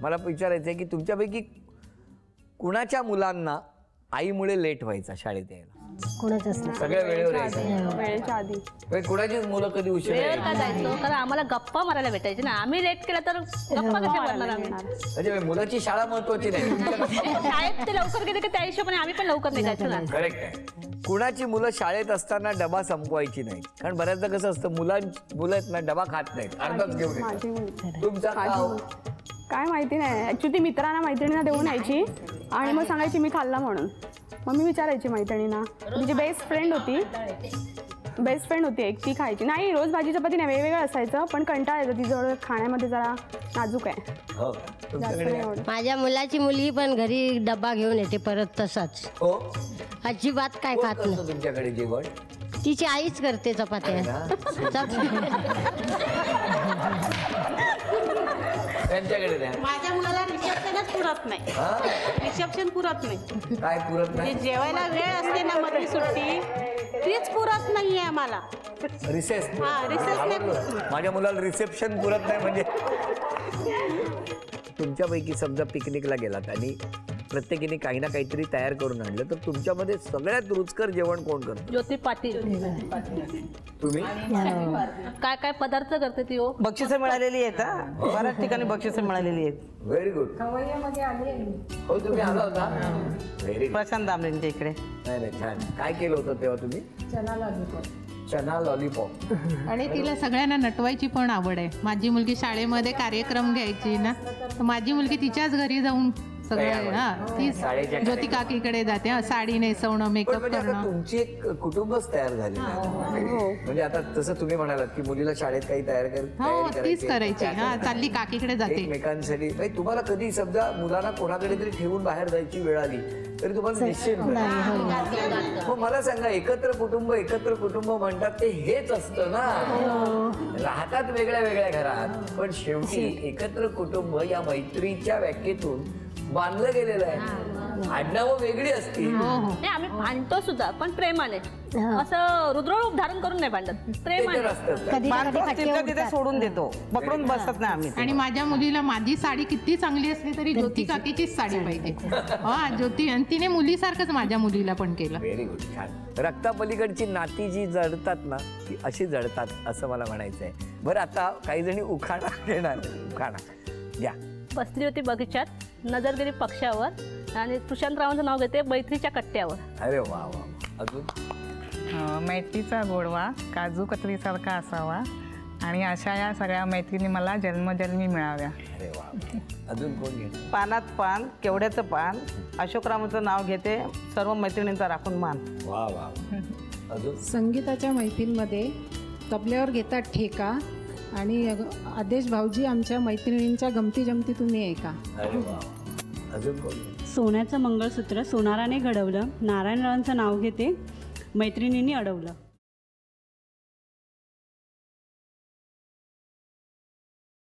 मला विचारायचं आहे की तुमच्यापैकी कुणाच्या मुलांना आईमुळे लेट व्हायचा शाळेत यायला? कोणाचंच नाही. सगळ्या वेळेवर यायचं? वेळेच्या आधी. कुणाचीच मुलं कधी उशीर वेळेवर का जायचो? कारण आम्हाला गप्पा मारायला भेटायचे ना. आम्ही लेट केला तर गप्पा कशा मारणार आम्ही? म्हणजे मुलाची शाळा महत्वाची नाही. शाळेत ते लवकर गेले की त्या हिशोबाने आम्ही पण लवकर निघायचो ना. करेक्ट आहे. कुणाची मुलं शाळेत असताना डबा संपवायची नाही? कारण बऱ्याचदा कसं असतं मुलं आहेत ना डबा खात नाहीत, अर्धाच घेऊन माझी येतात. मुलगी. तुमचा काय माहिती नाही. ऍक्च्युली मित्रांना मैत्रिणींना देऊन यायची आणि मग सांगायची मी खाल्ला म्हणून. मग मी विचारायची मैत्रिणींना. तिची बेस्ट फ्रेंड होती एक, ती खायची नाही. रोज भाजी चपाती नाही, वेगवेगळं असायचं, पण कंटाळा यायचा. तिजवळ खाण्यामध्ये जरा नाजूक आहे. हो. जास्त नाही आवडत. माझ्या मुलाची मुलगी पण घरी डब्बा घेऊन येते परत तसाच. हो. अजिबात काय कोण खात नाही. करतं तुमच्याकडे जेवण? तिची आईच करते चपात्या. त्यांच्याकडे द्या. माझ्या मुलाला रिसेप्शनच पुरत नाही. रिसेप्शन पुरत नाही. काय पुरत नाही? जेवायला वेळ असते ना मधली सुट्टी, तीच पुरत नाहीये आम्हाला. रिसेस? रिसेस नाही. माझ्या मुलाला रिसेप्शन पुरत नाही म्हणजे? तुमच्यापैकी समजा पिकनिकला गेलात आणि प्रत्येकीने काही ना काहीतरी तयार करून आणलं, तर तुमच्यामध्ये सगळ्यात रुचकर जेवण कोण करतं? ज्योती पाटील. तुम्ही? काय काय पदार्थ करते ती? हो, बक्षिसं मिळालेली आहेत. बऱ्याच ठिकाणी बक्षिसं मिळालेली आहेत. Very good. हो, तुम्ही आला होता? Very good. प्रशांत दामलेंच्या इकडे. नाही छान. काय केलं होतं तेव्हा तुम्ही? चना लॉलीपॉप. आणि तिला सगळ्यांना नटवायची पण आवड आहे. माझी मुलगी शाळेमध्ये कार्यक्रम घ्यायची ना, तर माझी मुलगी तिच्याच घरी जाऊन सगळं ती ज्योती काकीकडे जाते. साडी नेसवणं, मेकअप करणं. तुमची एक कुटुंबच तयार झाली म्हणजे आता तसं तुम्ही म्हणालात की मुलीला शाळेत काही तयार हो, तीच करायची. चालली काकीकडे जाते. एकमेकांसाठी. तुम्हाला कधी समजा मुलांना कोणाकडे तरी ठेवून बाहेर जायची वेळ आली तरी तुम्हाला निश्चित मग मला सांगा, एकत्र कुटुंब म्हणतात ते हेच असतं ना. राहतात वेगळ्या वेगळ्या घरात, पण शेवटी एकत्र कुटुंब या मैत्रीच्या व्याख्येतून बांधलं गेलेलं आहे. आडनावं वेगळी असतील. नाही, आम्ही भांडतो सुद्धा पण प्रेमाने. असं रुद्ररूप धारण करून नाही भांडत, प्रेमाने. तिथे सोडून देतो, पकडून बसत नाही आम्ही. आणि माझ्या मुलीला माझी साडी किती चांगली असली तरी ज्योती काकीचीच साडी पाहिजे. ज्योती, आणि तिने मुलीसारखंच माझ्या मुलीला पण केलं. Very good. छान. रक्तापलीकडची नाती जी जडतात ना, ती अशी जडतात असं मला म्हणायचं आहे. बरं, आता काही जणी उखाणा घेणार. उखाणा घ्या. बसली होती बगीचात, नजर गेली पक्षावर, आणि प्रशांतरावांचं नाव घेते मैत्रीच्या कट्ट्यावर. अरे वा वा. अजून? मैत्रीचा गोडवा काजू कतरीसारखा असावा, आणि अशा या सगळ्या मैत्रिणी मला जन्मजन्मी मिळाव्या. अरे वा. अजून कोण घेते? पानात पान, केवड्याचं पान, अशोकरामाचं नाव घेते, सर्व मैत्रिणींचा राखून मान. वा वा. अजून? संगीताच्या मैत्रींमध्ये तबल्यावर घेतात ठेका, आणि आदेश भाऊजी आमच्या मैत्रिणींच्या गमती जमती तुम्ही ऐका. अरे वा. अजून कोण? सोन्याचं मंगळसूत्र सोनाराने घडवलं, नारायणरावांचं नाव घेते, मैत्रिणींनी अडवलं.